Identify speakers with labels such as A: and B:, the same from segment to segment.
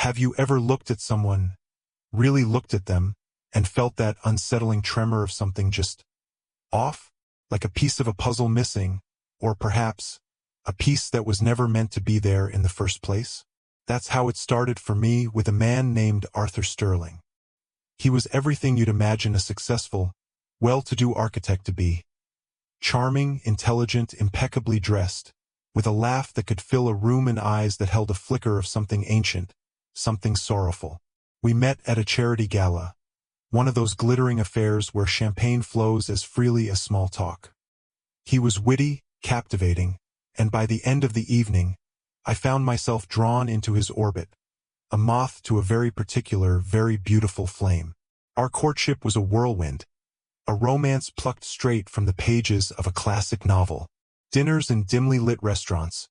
A: Have you ever looked at someone, really looked at them, and felt that unsettling tremor of something just off? Like a piece of a puzzle missing, or perhaps a piece that was never meant to be there in the first place? That's how it started for me with a man named Arthur Sterling. He was everything you'd imagine a successful, well-to-do architect to be. Charming, intelligent, impeccably dressed, with a laugh that could fill a room and eyes that held a flicker of something ancient, something sorrowful. We met at a charity gala, one of those glittering affairs where champagne flows as freely as small talk. He was witty, captivating, and by the end of the evening, I found myself drawn into his orbit, a moth to a very particular, very beautiful flame. Our courtship was a whirlwind, a romance plucked straight from the pages of a classic novel. Dinners in dimly lit restaurants,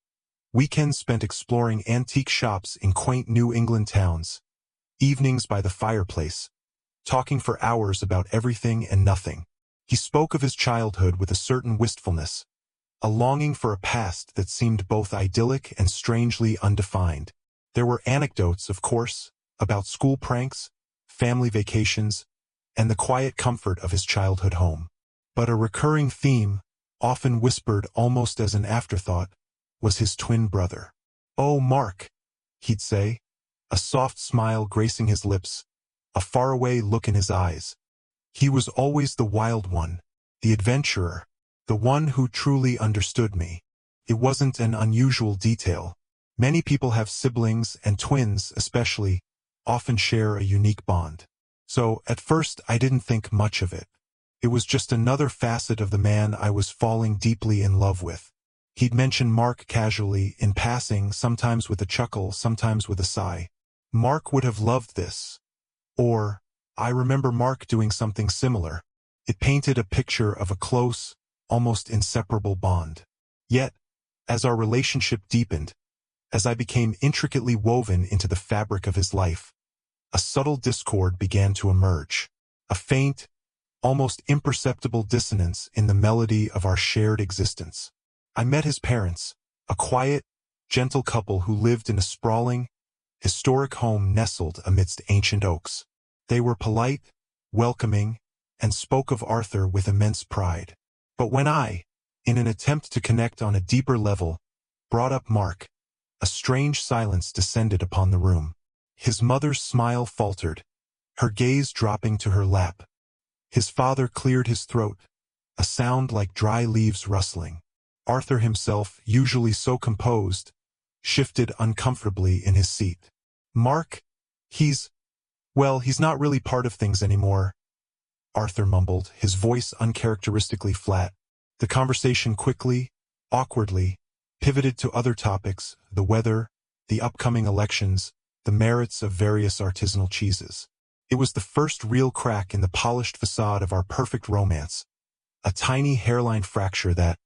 A: weekends spent exploring antique shops in quaint New England towns, evenings by the fireplace, talking for hours about everything and nothing. He spoke of his childhood with a certain wistfulness, a longing for a past that seemed both idyllic and strangely undefined. There were anecdotes, of course, about school pranks, family vacations, and the quiet comfort of his childhood home. But a recurring theme, often whispered almost as an afterthought, was his twin brother. "Oh, Mark," he'd say, a soft smile gracing his lips, a faraway look in his eyes. He was always the wild one, the adventurer, the one who truly understood me. It wasn't an unusual detail. Many people have siblings, and twins, especially, often share a unique bond. So, at first, I didn't think much of it. It was just another facet of the man I was falling deeply in love with. He'd mention Mark casually, in passing, sometimes with a chuckle, sometimes with a sigh. Mark would have loved this. Or, I remember Mark doing something similar. It painted a picture of a close, almost inseparable bond. Yet, as our relationship deepened, as I became intricately woven into the fabric of his life, a subtle discord began to emerge. A faint, almost imperceptible dissonance in the melody of our shared existence. I met his parents, a quiet, gentle couple who lived in a sprawling, historic home nestled amidst ancient oaks. They were polite, welcoming, and spoke of Arthur with immense pride. But when I, in an attempt to connect on a deeper level, brought up Mark, a strange silence descended upon the room. His mother's smile faltered, her gaze dropping to her lap. His father cleared his throat, a sound like dry leaves rustling. Arthur himself, usually so composed, shifted uncomfortably in his seat. "Mark, he's not really part of things anymore," Arthur mumbled, his voice uncharacteristically flat. The conversation quickly, awkwardly, pivoted to other topics: the weather, the upcoming elections, the merits of various artisanal cheeses. It was the first real crack in the polished facade of our perfect romance, a tiny hairline fracture that,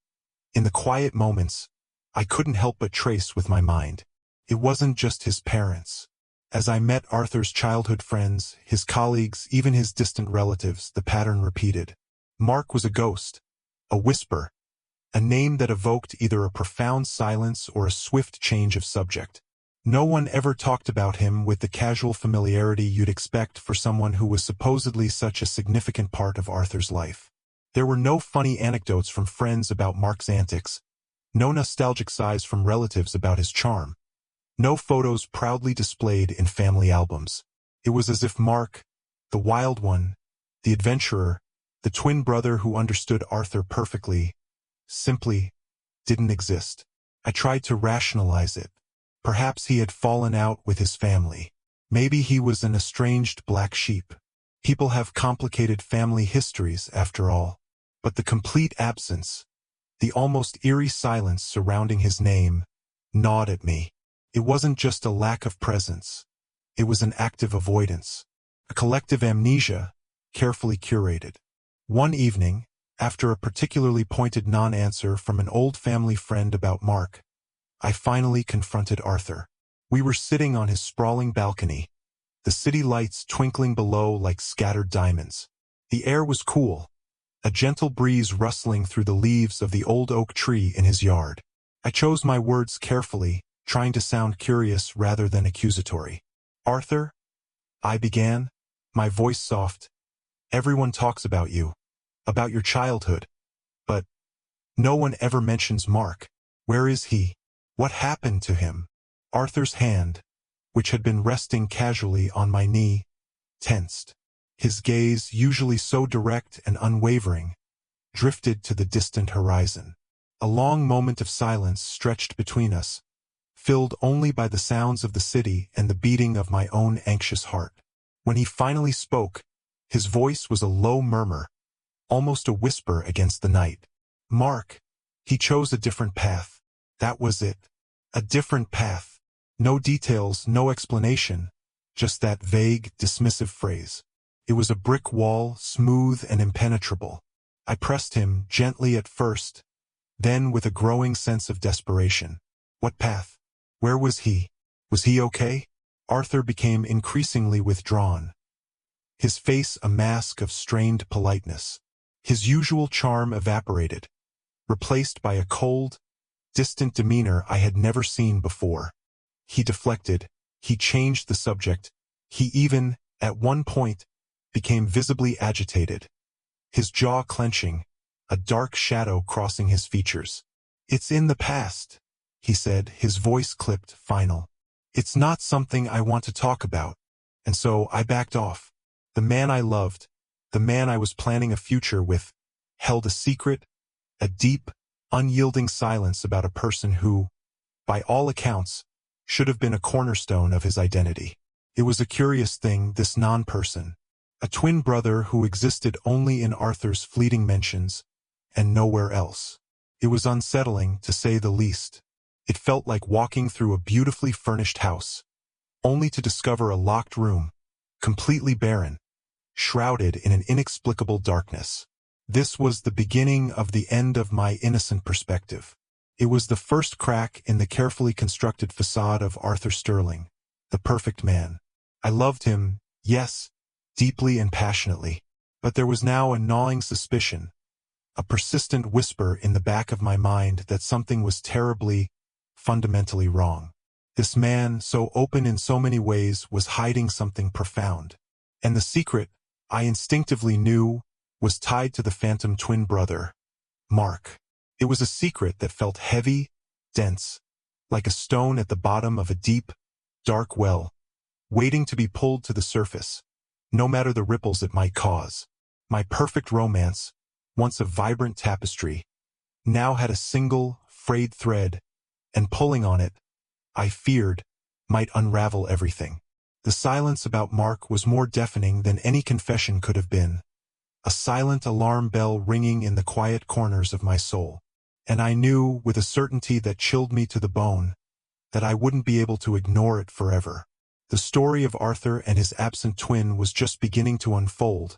A: in the quiet moments, I couldn't help but trace with my mind. It wasn't just his parents. As I met Arthur's childhood friends, his colleagues, even his distant relatives, the pattern repeated. Mark was a ghost, a whisper, a name that evoked either a profound silence or a swift change of subject. No one ever talked about him with the casual familiarity you'd expect for someone who was supposedly such a significant part of Arthur's life. There were no funny anecdotes from friends about Mark's antics, no nostalgic sighs from relatives about his charm, no photos proudly displayed in family albums. It was as if Mark, the wild one, the adventurer, the twin brother who understood Arthur perfectly, simply didn't exist. I tried to rationalize it. Perhaps he had fallen out with his family. Maybe he was an estranged black sheep. People have complicated family histories, after all. But the complete absence, the almost eerie silence surrounding his name, gnawed at me. It wasn't just a lack of presence. It was an active avoidance, a collective amnesia, carefully curated. One evening, after a particularly pointed non-answer from an old family friend about Mark, I finally confronted Arthur. We were sitting on his sprawling balcony, the city lights twinkling below like scattered diamonds. The air was cool, a gentle breeze rustling through the leaves of the old oak tree in his yard. I chose my words carefully, trying to sound curious rather than accusatory. "Arthur," I began, my voice soft, "everyone talks about you, about your childhood. But no one ever mentions Mark. Where is he? What happened to him?" Arthur's hand, which had been resting casually on my knee, tensed. His gaze, usually so direct and unwavering, drifted to the distant horizon. A long moment of silence stretched between us, filled only by the sounds of the city and the beating of my own anxious heart. When he finally spoke, his voice was a low murmur, almost a whisper against the night. "Mark, he chose a different path. That was it. A different path. No details, no explanation, just that vague, dismissive phrase. It was a brick wall, smooth and impenetrable." I pressed him, gently at first, then with a growing sense of desperation. "What path? Where was he? Was he okay?" Arthur became increasingly withdrawn, his face a mask of strained politeness. His usual charm evaporated, replaced by a cold, distant demeanor I had never seen before. He deflected, he changed the subject, he even, at one point, became visibly agitated, his jaw clenching, a dark shadow crossing his features. "It's in the past," he said, his voice clipped, final. "It's not something I want to talk about." And so I backed off. The man I loved, the man I was planning a future with, held a secret, a deep, unyielding silence about a person who, by all accounts, should have been a cornerstone of his identity. It was a curious thing, this non-person. A twin brother who existed only in Arthur's fleeting mentions, and nowhere else. It was unsettling, to say the least. It felt like walking through a beautifully furnished house, only to discover a locked room, completely barren, shrouded in an inexplicable darkness. This was the beginning of the end of my innocent perspective. It was the first crack in the carefully constructed facade of Arthur Sterling, the perfect man. I loved him, yes, deeply and passionately, but there was now a gnawing suspicion, a persistent whisper in the back of my mind that something was terribly, fundamentally wrong. This man, so open in so many ways, was hiding something profound. And the secret, I instinctively knew, was tied to the phantom twin brother, Mark. It was a secret that felt heavy, dense, like a stone at the bottom of a deep, dark well, waiting to be pulled to the surface, no matter the ripples it might cause. My perfect romance, once a vibrant tapestry, now had a single, frayed thread, and pulling on it, I feared, might unravel everything. The silence about Mark was more deafening than any confession could have been, a silent alarm bell ringing in the quiet corners of my soul. And I knew, with a certainty that chilled me to the bone, that I wouldn't be able to ignore it forever. The story of Arthur and his absent twin was just beginning to unfold,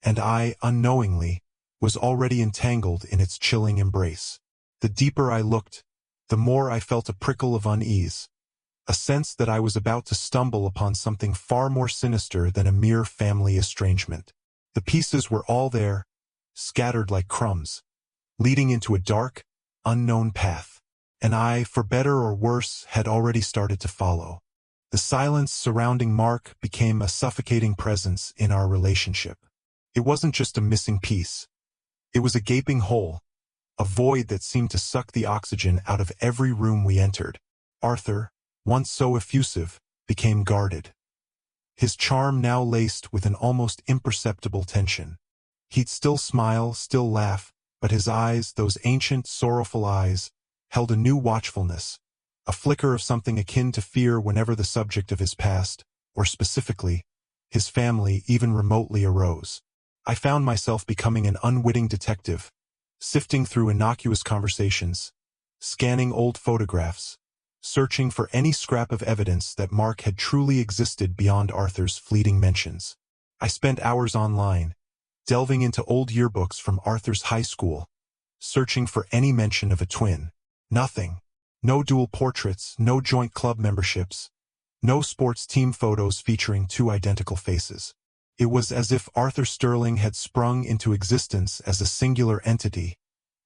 A: and I, unknowingly, was already entangled in its chilling embrace. The deeper I looked, the more I felt a prickle of unease, a sense that I was about to stumble upon something far more sinister than a mere family estrangement. The pieces were all there, scattered like crumbs, leading into a dark, unknown path, and I, for better or worse, had already started to follow. The silence surrounding Mark became a suffocating presence in our relationship. It wasn't just a missing piece. It was a gaping hole, a void that seemed to suck the oxygen out of every room we entered. Arthur, once so effusive, became guarded, his charm now laced with an almost imperceptible tension. He'd still smile, still laugh, but his eyes, those ancient, sorrowful eyes, held a new watchfulness, a flicker of something akin to fear whenever the subject of his past, or specifically, his family, even remotely arose. I found myself becoming an unwitting detective, sifting through innocuous conversations, scanning old photographs, searching for any scrap of evidence that Mark had truly existed beyond Arthur's fleeting mentions. I spent hours online, delving into old yearbooks from Arthur's high school, searching for any mention of a twin. Nothing. No dual portraits, no joint club memberships, no sports team photos featuring two identical faces. It was as if Arthur Sterling had sprung into existence as a singular entity,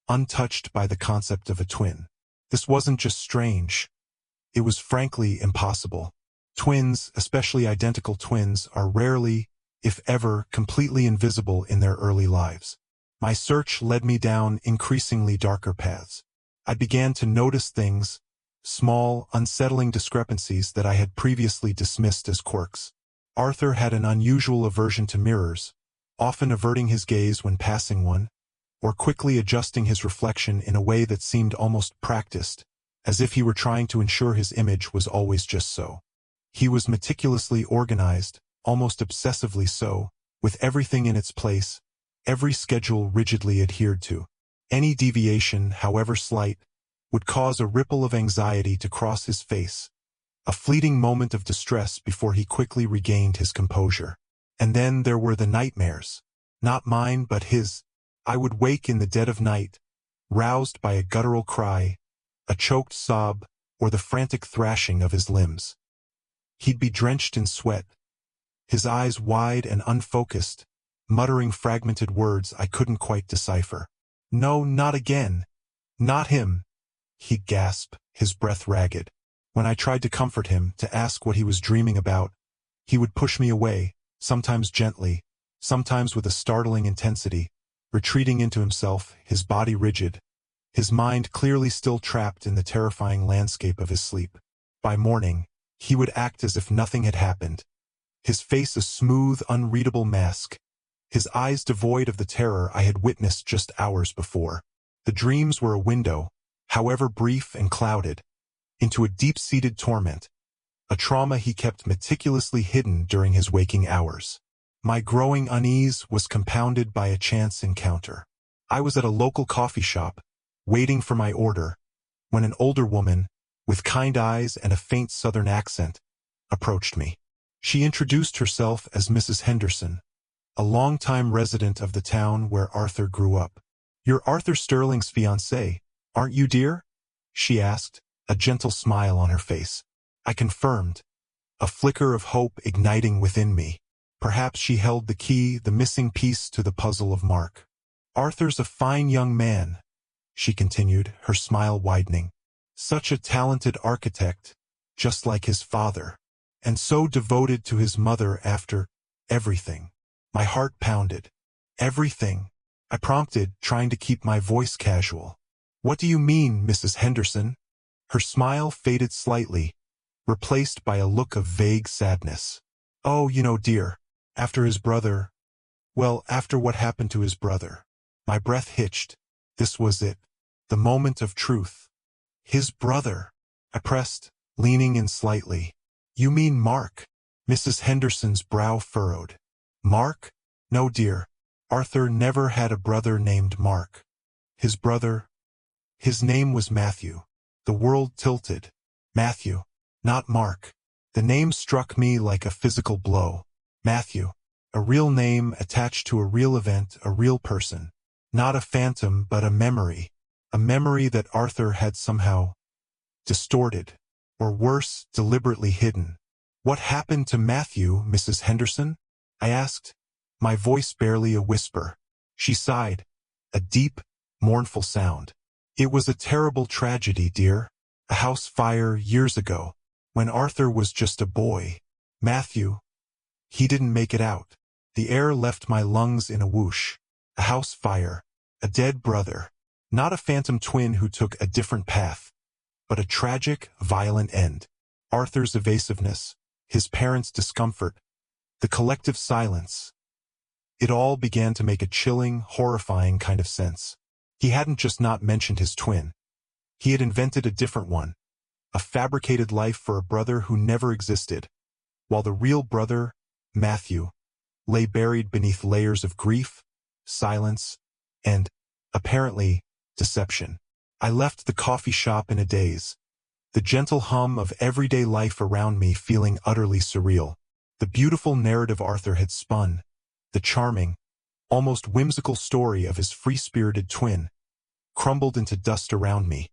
A: untouched by the concept of a twin. This wasn't just strange. It was frankly impossible. Twins, especially identical twins, are rarely, if ever, completely invisible in their early lives. My search led me down increasingly darker paths. I began to notice things, small, unsettling discrepancies that I had previously dismissed as quirks. Arthur had an unusual aversion to mirrors, often averting his gaze when passing one, or quickly adjusting his reflection in a way that seemed almost practiced, as if he were trying to ensure his image was always just so. He was meticulously organized, almost obsessively so, with everything in its place, every schedule rigidly adhered to. Any deviation, however slight, would cause a ripple of anxiety to cross his face, a fleeting moment of distress before he quickly regained his composure. And then there were the nightmares. Not mine, but his. I would wake in the dead of night, roused by a guttural cry, a choked sob, or the frantic thrashing of his limbs. He'd be drenched in sweat, his eyes wide and unfocused, muttering fragmented words I couldn't quite decipher. "No, not again. Not him," he'd gasp, his breath ragged. When I tried to comfort him, to ask what he was dreaming about, he would push me away, sometimes gently, sometimes with a startling intensity, retreating into himself, his body rigid, his mind clearly still trapped in the terrifying landscape of his sleep. By morning, he would act as if nothing had happened, his face a smooth, unreadable mask, his eyes devoid of the terror I had witnessed just hours before. The dreams were a window, however brief and clouded, into a deep-seated torment, a trauma he kept meticulously hidden during his waking hours. My growing unease was compounded by a chance encounter. I was at a local coffee shop, waiting for my order, when an older woman, with kind eyes and a faint southern accent, approached me. She introduced herself as Mrs. Henderson, a longtime resident of the town where Arthur grew up. "You're Arthur Sterling's fiancée, aren't you, dear?" she asked, a gentle smile on her face. I confirmed, a flicker of hope igniting within me. Perhaps she held the key, the missing piece to the puzzle of Mark. "Arthur's a fine young man," she continued, her smile widening. "Such a talented architect, just like his father, and so devoted to his mother after everything." My heart pounded. "Everything?" I prompted, trying to keep my voice casual. "What do you mean, Mrs. Henderson?" Her smile faded slightly, replaced by a look of vague sadness. "Oh, you know, dear, after his brother, well, after what happened to his brother." My breath hitched. This was it, the moment of truth. "His brother," I pressed, leaning in slightly. "You mean Mark?" Mrs. Henderson's brow furrowed. "Mark? No, dear. Arthur never had a brother named Mark. His brother, his name was Matthew." The world tilted. Matthew, not Mark. The name struck me like a physical blow. Matthew, a real name attached to a real event, a real person. Not a phantom, but a memory that Arthur had somehow distorted, or worse, deliberately hidden. "What happened to Matthew, Mrs. Henderson?" I asked, my voice barely a whisper. She sighed, a deep, mournful sound. "It was a terrible tragedy, dear. A house fire years ago, when Arthur was just a boy. Matthew, he didn't make it out." The air left my lungs in a whoosh. A house fire, a dead brother, not a phantom twin who took a different path, but a tragic, violent end. Arthur's evasiveness, his parents' discomfort, the collective silence. It all began to make a chilling, horrifying kind of sense. He hadn't just not mentioned his twin. He had invented a different one, a fabricated life for a brother who never existed, while the real brother, Matthew, lay buried beneath layers of grief, silence, and, apparently, deception. I left the coffee shop in a daze, the gentle hum of everyday life around me feeling utterly surreal. The beautiful narrative Arthur had spun, the charming, almost whimsical story of his free-spirited twin, crumbled into dust around me,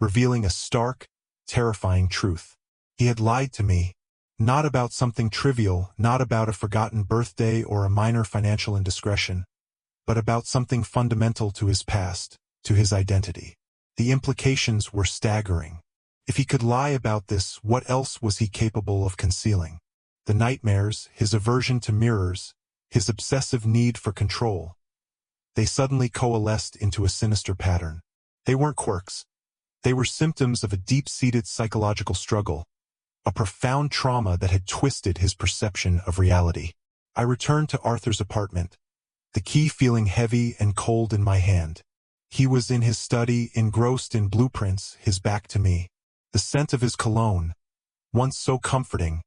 A: revealing a stark, terrifying truth. He had lied to me, not about something trivial, not about a forgotten birthday or a minor financial indiscretion, but about something fundamental to his past, to his identity. The implications were staggering. If he could lie about this, what else was he capable of concealing? The nightmares, his aversion to mirrors, his obsessive need for control. They suddenly coalesced into a sinister pattern. They weren't quirks. They were symptoms of a deep-seated psychological struggle, a profound trauma that had twisted his perception of reality. I returned to Arthur's apartment, the key feeling heavy and cold in my hand. He was in his study, engrossed in blueprints, his back to me. The scent of his cologne, once so comforting,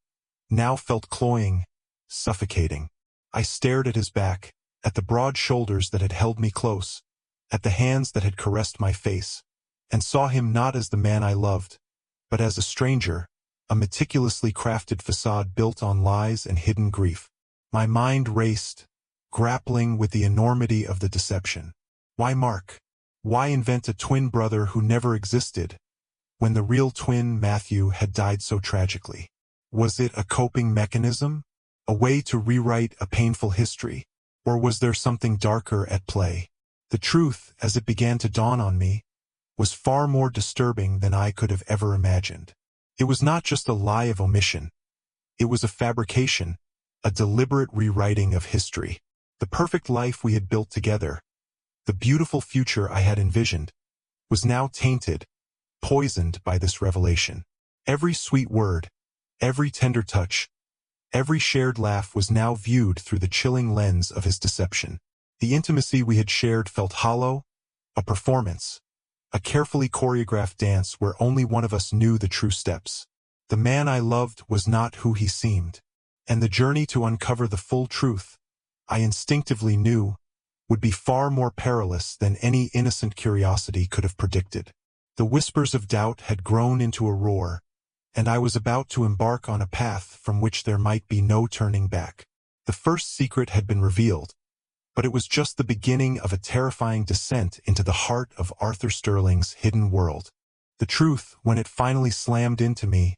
A: now felt cloying, suffocating. I stared at his back, at the broad shoulders that had held me close, at the hands that had caressed my face, and saw him not as the man I loved, but as a stranger, a meticulously crafted facade built on lies and hidden grief. My mind raced, grappling with the enormity of the deception. Why Mark? Why invent a twin brother who never existed, when the real twin, Matthew, had died so tragically? Was it a coping mechanism? A way to rewrite a painful history? Or was there something darker at play? The truth, as it began to dawn on me, was far more disturbing than I could have ever imagined. It was not just a lie of omission. It was a fabrication, a deliberate rewriting of history. The perfect life we had built together, the beautiful future I had envisioned, was now tainted, poisoned by this revelation. Every sweet word, every tender touch, every shared laugh was now viewed through the chilling lens of his deception. The intimacy we had shared felt hollow, a performance, a carefully choreographed dance where only one of us knew the true steps. The man I loved was not who he seemed, and the journey to uncover the full truth, I instinctively knew, would be far more perilous than any innocent curiosity could have predicted. The whispers of doubt had grown into a roar, and I was about to embark on a path from which there might be no turning back. The first secret had been revealed, but it was just the beginning of a terrifying descent into the heart of Arthur Sterling's hidden world. The truth, when it finally slammed into me,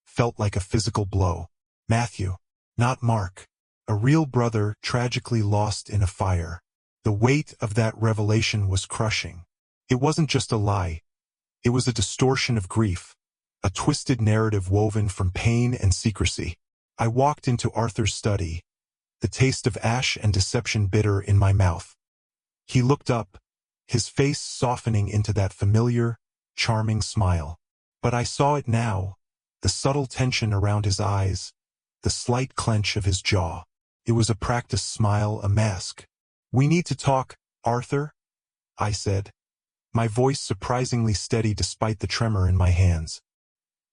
A: felt like a physical blow. Matthew, not Mark, a real brother tragically lost in a fire. The weight of that revelation was crushing. It wasn't just a lie. It was a distortion of grief, a twisted narrative woven from pain and secrecy. I walked into Arthur's study, the taste of ash and deception bitter in my mouth. He looked up, his face softening into that familiar, charming smile. But I saw it now, the subtle tension around his eyes, the slight clench of his jaw. It was a practiced smile, a mask. "We need to talk, Arthur," I said, my voice surprisingly steady despite the tremor in my hands.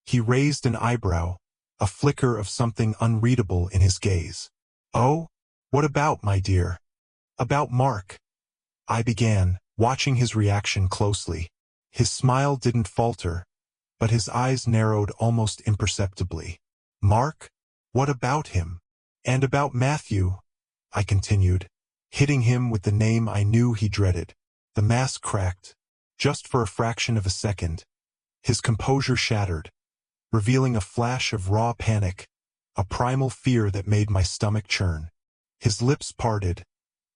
A: He raised an eyebrow, a flicker of something unreadable in his gaze. "Oh? What about, my dear?" "About Mark," I began, watching his reaction closely. His smile didn't falter, but his eyes narrowed almost imperceptibly. "Mark? What about him?" "And about Matthew," I continued, hitting him with the name I knew he dreaded. The mask cracked, just for a fraction of a second. His composure shattered, revealing a flash of raw panic, a primal fear that made my stomach churn. His lips parted,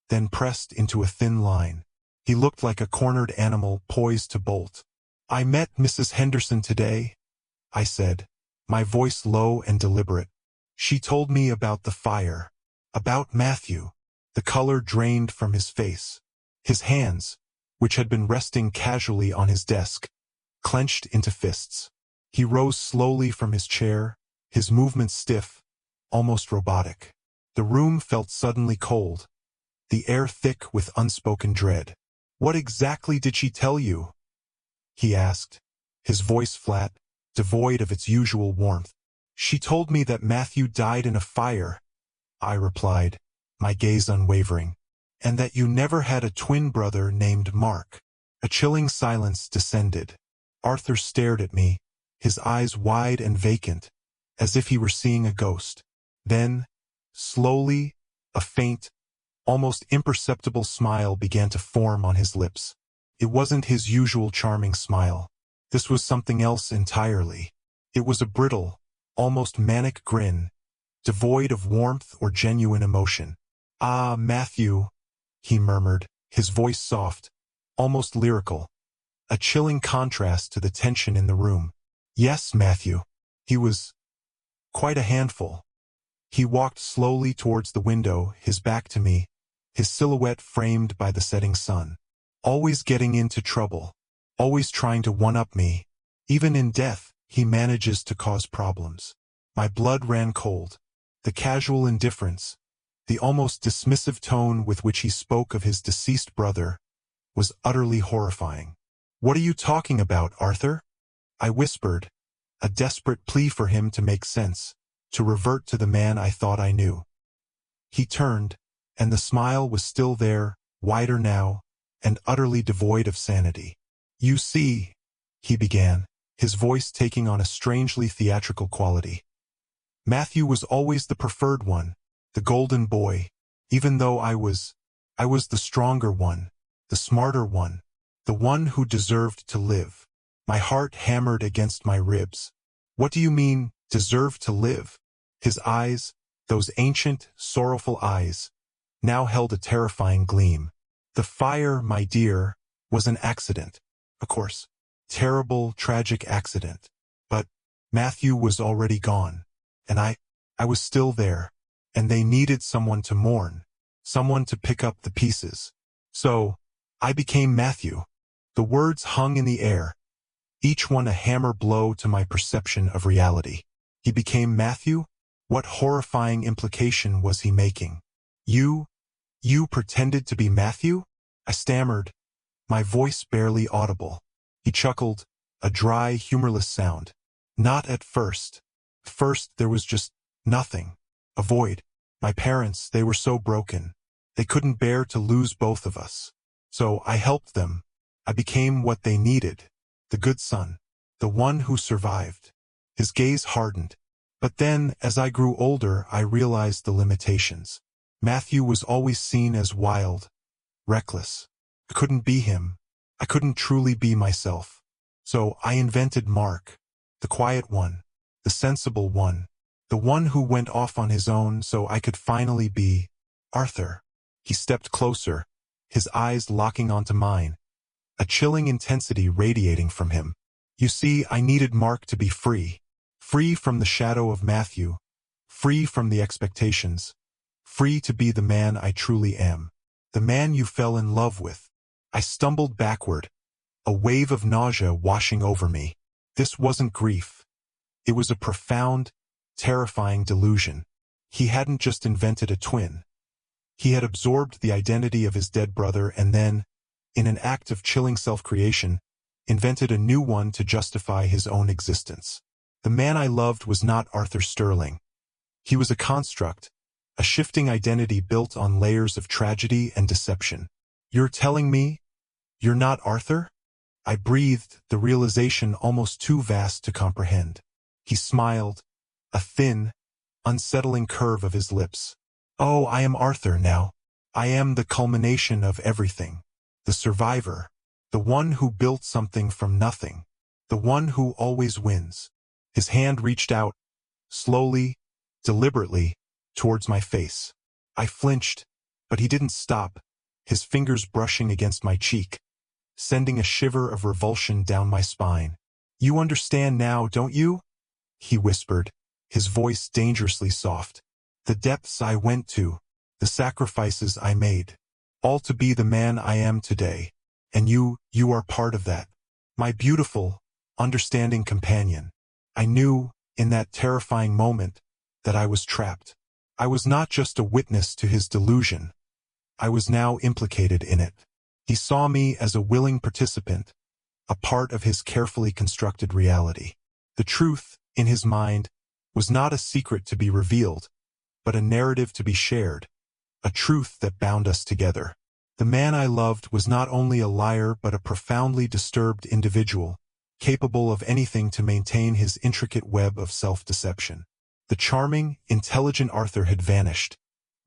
A: then pressed into a thin line. He looked like a cornered animal poised to bolt. "I met Mrs. Henderson today," I said, my voice low and deliberate. "She told me about the fire, about Matthew." The color drained from his face. His hands, which had been resting casually on his desk, clenched into fists. He rose slowly from his chair, his movements stiff, almost robotic. The room felt suddenly cold, the air thick with unspoken dread. "What exactly did she tell you?" he asked, his voice flat, devoid of its usual warmth. "She told me that Matthew died in a fire," I replied, my gaze unwavering, "and that you never had a twin brother named Mark." A chilling silence descended. Arthur stared at me, his eyes wide and vacant, as if he were seeing a ghost. Then, slowly, a faint, almost imperceptible smile began to form on his lips. It wasn't his usual charming smile. This was something else entirely. It was a brittle, almost manic grin, devoid of warmth or genuine emotion. "Ah, Matthew," he murmured, his voice soft, almost lyrical, a chilling contrast to the tension in the room. Yes, Matthew. He was quite a handful. He walked slowly towards the window, his back to me, his silhouette framed by the setting sun. Always getting into trouble. Always trying to one-up me. Even in death, he manages to cause problems. My blood ran cold. The casual indifference, the almost dismissive tone with which he spoke of his deceased brother, was utterly horrifying. "What are you talking about, Arthur?" I whispered, a desperate plea for him to make sense, to revert to the man I thought I knew. He turned, and the smile was still there, wider now, and utterly devoid of sanity. "You see," he began, his voice taking on a strangely theatrical quality. "Matthew was always the preferred one, the golden boy, even though I was the stronger one, the smarter one, the one who deserved to live." My heart hammered against my ribs. "What do you mean, deserved to live?" His eyes, those ancient, sorrowful eyes, now held a terrifying gleam. "The fire, my dear, was an accident. Of course. Terrible, tragic accident. But Matthew was already gone. And I was still there. And they needed someone to mourn, someone to pick up the pieces. So, I became Matthew." The words hung in the air, each one a hammer blow to my perception of reality. He became Matthew? What horrifying implication was he making? You pretended to be Matthew?" I stammered, my voice barely audible. He chuckled, a dry, humorless sound. "Not at first. First there was just nothing. A void. My parents, they were so broken. They couldn't bear to lose both of us. So I helped them. I became what they needed. The good son. The one who survived." His gaze hardened. "But then, as I grew older, I realized the limitations. Matthew was always seen as wild, reckless. I couldn't be him. I couldn't truly be myself. So I invented Mark. The quiet one. The sensible one. The one who went off on his own so I could finally be Arthur." He stepped closer, his eyes locking onto mine, a chilling intensity radiating from him. "You see, I needed Mark to be free. Free from the shadow of Matthew. Free from the expectations. Free to be the man I truly am. The man you fell in love with." I stumbled backward, a wave of nausea washing over me. This wasn't grief. It was a profound, terrifying delusion. He hadn't just invented a twin. He had absorbed the identity of his dead brother and then, in an act of chilling self-creation, invented a new one to justify his own existence. The man I loved was not Arthur Sterling. He was a construct, a shifting identity built on layers of tragedy and deception. "You're telling me you're not Arthur?" I breathed, the realization almost too vast to comprehend. He smiled, a thin, unsettling curve of his lips. "Oh, I am Arthur now. I am the culmination of everything. The survivor. The one who built something from nothing. The one who always wins." His hand reached out, slowly, deliberately, towards my face. I flinched, but he didn't stop, his fingers brushing against my cheek, sending a shiver of revulsion down my spine. "You understand now, don't you?" he whispered, his voice dangerously soft. "The depths I went to, the sacrifices I made, all to be the man I am today. And you are part of that. My beautiful, understanding companion." I knew, in that terrifying moment, that I was trapped. I was not just a witness to his delusion. I was now implicated in it. He saw me as a willing participant, a part of his carefully constructed reality. The truth, in his mind, was not a secret to be revealed, but a narrative to be shared, a truth that bound us together. The man I loved was not only a liar but a profoundly disturbed individual, capable of anything to maintain his intricate web of self-deception. The charming, intelligent Arthur had vanished,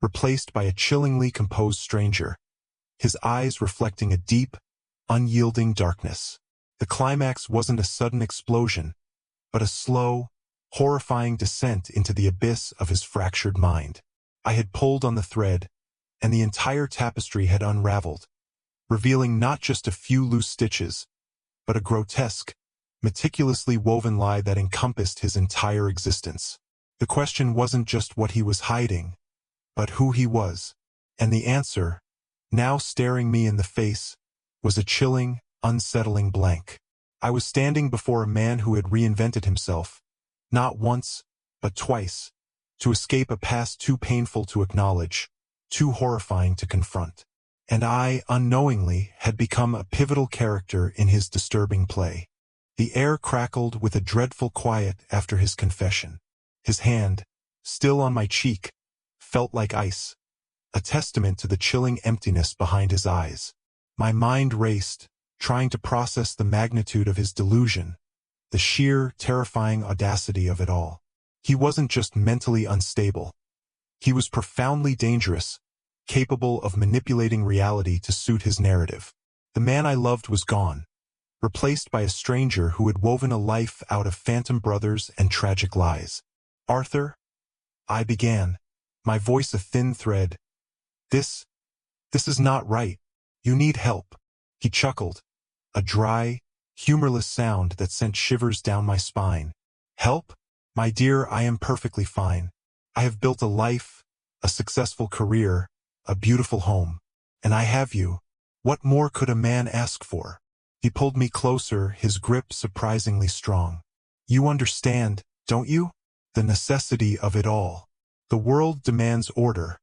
A: replaced by a chillingly composed stranger, his eyes reflecting a deep, unyielding darkness. The climax wasn't a sudden explosion, but a slow, horrifying descent into the abyss of his fractured mind. I had pulled on the thread, and the entire tapestry had unraveled, revealing not just a few loose stitches, but a grotesque, meticulously woven lie that encompassed his entire existence. The question wasn't just what he was hiding, but who he was. And the answer, now staring me in the face, was a chilling, unsettling blank. I was standing before a man who had reinvented himself, not once, but twice, to escape a past too painful to acknowledge, too horrifying to confront. And I, unknowingly, had become a pivotal character in his disturbing play. The air crackled with a dreadful quiet after his confession. His hand, still on my cheek, felt like ice, a testament to the chilling emptiness behind his eyes. My mind raced, trying to process the magnitude of his delusion, the sheer, terrifying audacity of it all. He wasn't just mentally unstable. He was profoundly dangerous, capable of manipulating reality to suit his narrative. The man I loved was gone, replaced by a stranger who had woven a life out of phantom brothers and tragic lies. "Arthur," I began, my voice a thin thread. This is not right. You need help." He chuckled, a dry, humorless sound that sent shivers down my spine. "Help? My dear, I am perfectly fine. I have built a life, a successful career, a beautiful home. And I have you. What more could a man ask for?" He pulled me closer, his grip surprisingly strong. "You understand, don't you? The necessity of it all. The world demands order,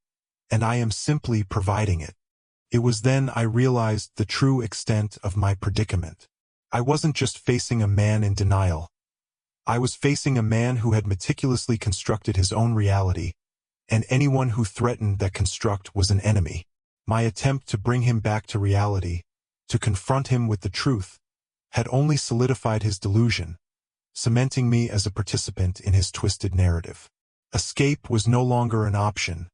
A: and I am simply providing it." It was then I realized the true extent of my predicament. I wasn't just facing a man in denial. I was facing a man who had meticulously constructed his own reality, and anyone who threatened that construct was an enemy. My attempt to bring him back to reality, to confront him with the truth, had only solidified his delusion, cementing me as a participant in his twisted narrative. Escape was no longer an option.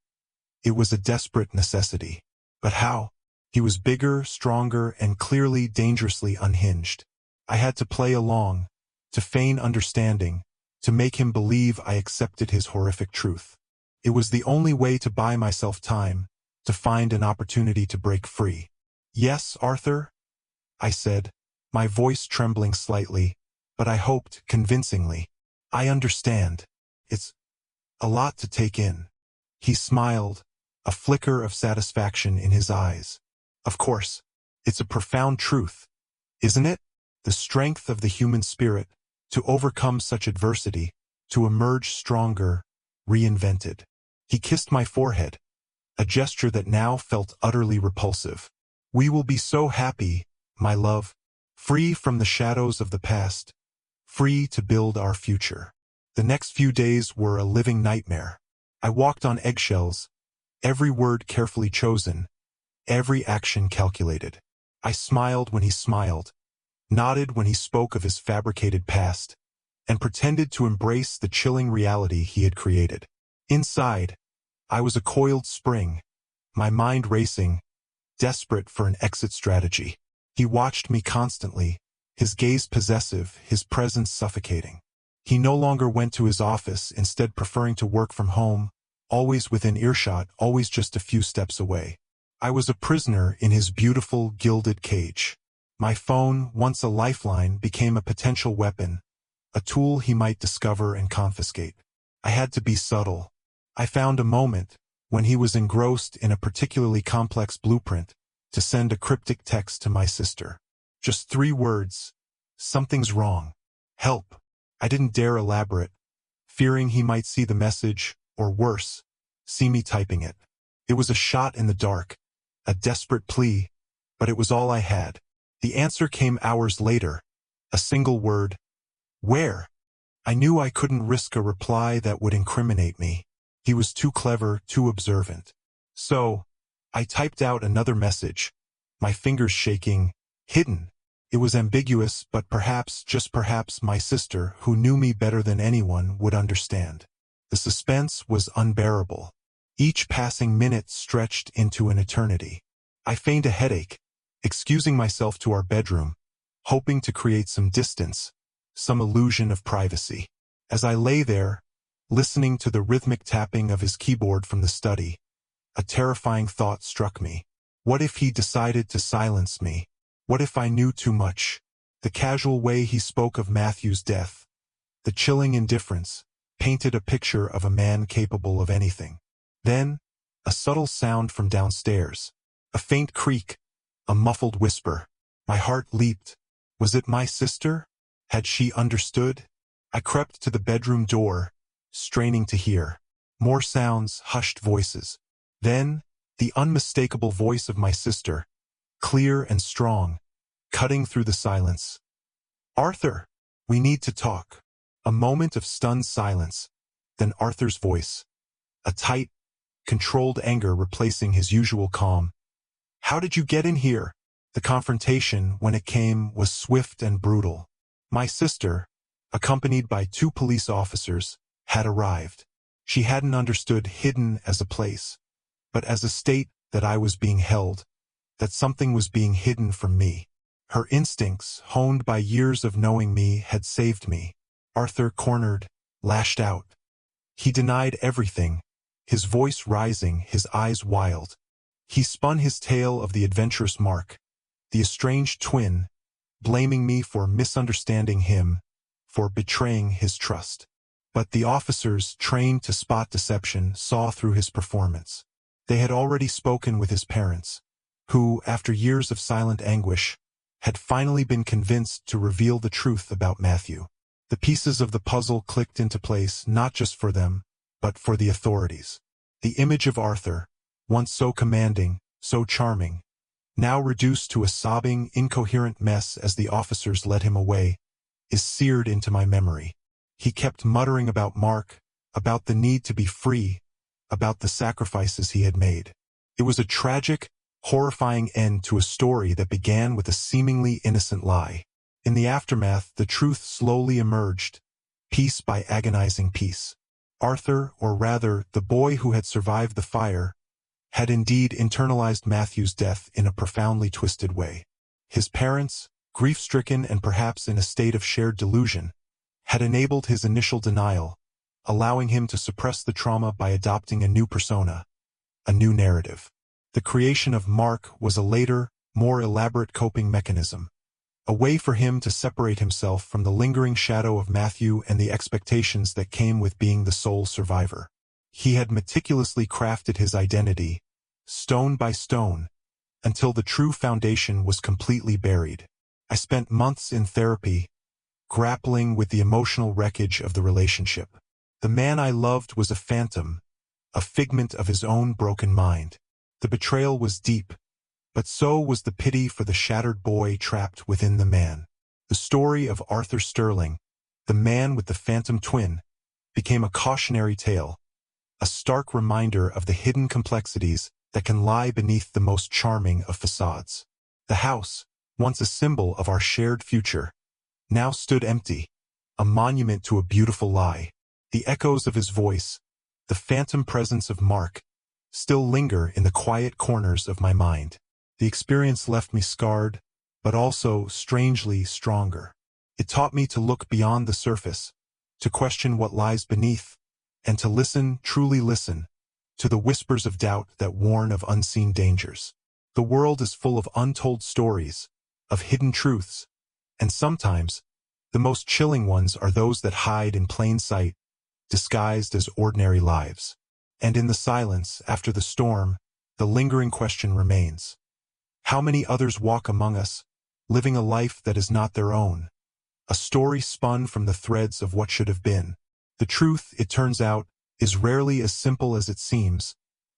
A: It was a desperate necessity. But how? He was bigger, stronger, and clearly dangerously unhinged. I had to play along, to feign understanding, to make him believe I accepted his horrific truth. It was the only way to buy myself time, to find an opportunity to break free. "Yes, Arthur?" I said, my voice trembling slightly, but I hoped convincingly. "I understand. It's a lot to take in." He smiled, a flicker of satisfaction in his eyes. "Of course, it's a profound truth, isn't it? The strength of the human spirit, to overcome such adversity, to emerge stronger, reinvented." He kissed my forehead, a gesture that now felt utterly repulsive. "We will be so happy, my love, free from the shadows of the past, free to build our future." The next few days were a living nightmare. I walked on eggshells, every word carefully chosen, every action calculated. I smiled when he smiled, nodded when he spoke of his fabricated past, and pretended to embrace the chilling reality he had created. Inside, I was a coiled spring, my mind racing, desperate for an exit strategy. He watched me constantly, his gaze possessive, his presence suffocating. He no longer went to his office, instead preferring to work from home, always within earshot, always just a few steps away. I was a prisoner in his beautiful, gilded cage. My phone, once a lifeline, became a potential weapon, a tool he might discover and confiscate. I had to be subtle. I found a moment, when he was engrossed in a particularly complex blueprint, to send a cryptic text to my sister. Just 3 words. "Something's wrong. Help." I didn't dare elaborate, fearing he might see the message, or worse, see me typing it. It was a shot in the dark, a desperate plea, but it was all I had. The answer came hours later, a single word. "Where?" I knew I couldn't risk a reply that would incriminate me. He was too clever, too observant. So, I typed out another message, my fingers shaking. "Hidden." It was ambiguous, but perhaps, just perhaps, my sister, who knew me better than anyone, would understand. The suspense was unbearable. Each passing minute stretched into an eternity. I feigned a headache, excusing myself to our bedroom, hoping to create some distance, some illusion of privacy. As I lay there, listening to the rhythmic tapping of his keyboard from the study, a terrifying thought struck me. What if he decided to silence me? What if I knew too much? The casual way he spoke of Matthew's death, the chilling indifference, painted a picture of a man capable of anything. Then, a subtle sound from downstairs. A faint creak, a muffled whisper. My heart leaped. Was it my sister? Had she understood? I crept to the bedroom door, straining to hear. More sounds, hushed voices. Then, the unmistakable voice of my sister, clear and strong, cutting through the silence. "Arthur, we need to talk." A moment of stunned silence, then Arthur's voice. A tight, controlled anger replacing his usual calm. "How did you get in here?" The confrontation, when it came, was swift and brutal. My sister, accompanied by 2 police officers, had arrived. She hadn't understood hidden as a place, but as a state that I was being held, that something was being hidden from me. Her instincts, honed by years of knowing me, had saved me. Arthur, cornered, lashed out. He denied everything, his voice rising, his eyes wild. He spun his tale of the adventurous Mark, the estranged twin, blaming me for misunderstanding him, for betraying his trust. But the officers, trained to spot deception, saw through his performance. They had already spoken with his parents, who, after years of silent anguish, had finally been convinced to reveal the truth about Matthew. The pieces of the puzzle clicked into place not just for them, but for the authorities. The image of Arthur, once so commanding, so charming, now reduced to a sobbing, incoherent mess as the officers led him away, is seared into my memory. He kept muttering about Mark, about the need to be free, about the sacrifices he had made. It was a tragic, horrifying end to a story that began with a seemingly innocent lie. In the aftermath, the truth slowly emerged, piece by agonizing piece. Arthur, or rather, the boy who had survived the fire, had indeed internalized Matthew's death in a profoundly twisted way. His parents, grief-stricken and perhaps in a state of shared delusion, had enabled his initial denial, allowing him to suppress the trauma by adopting a new persona, a new narrative. The creation of Mark was a later, more elaborate coping mechanism, a way for him to separate himself from the lingering shadow of Matthew and the expectations that came with being the sole survivor. He had meticulously crafted his identity, stone by stone, until the true foundation was completely buried. I spent months in therapy, grappling with the emotional wreckage of the relationship. The man I loved was a phantom, a figment of his own broken mind. The betrayal was deep, but so was the pity for the shattered boy trapped within the man. The story of Arthur Sterling, the man with the phantom twin, became a cautionary tale, a stark reminder of the hidden complexities that can lie beneath the most charming of facades. The house, once a symbol of our shared future, now stood empty, a monument to a beautiful lie. The echoes of his voice, the phantom presence of Mark, still linger in the quiet corners of my mind. The experience left me scarred, but also strangely stronger. It taught me to look beyond the surface, to question what lies beneath, and to listen, truly listen, to the whispers of doubt that warn of unseen dangers. The world is full of untold stories, of hidden truths, and sometimes, the most chilling ones are those that hide in plain sight, disguised as ordinary lives. And in the silence, after the storm, the lingering question remains. How many others walk among us, living a life that is not their own? A story spun from the threads of what should have been. The truth, it turns out, is rarely as simple as it seems,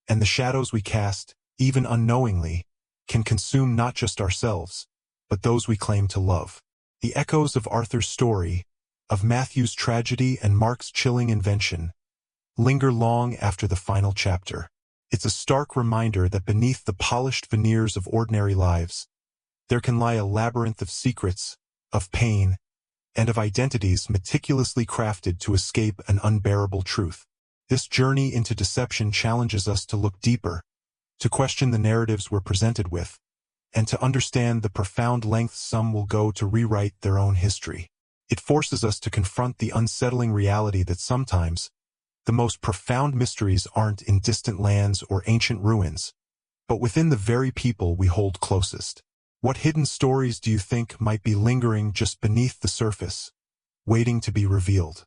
A: and the shadows we cast, even unknowingly, can consume not just ourselves, but those we claim to love. The echoes of Arthur's story, of Matthew's tragedy and Mark's chilling invention, linger long after the final chapter. It's a stark reminder that beneath the polished veneers of ordinary lives, there can lie a labyrinth of secrets, of pain, and of identities meticulously crafted to escape an unbearable truth. This journey into deception challenges us to look deeper, to question the narratives we're presented with, and to understand the profound lengths some will go to rewrite their own history. It forces us to confront the unsettling reality that sometimes, the most profound mysteries aren't in distant lands or ancient ruins, but within the very people we hold closest. What hidden stories do you think might be lingering just beneath the surface, waiting to be revealed?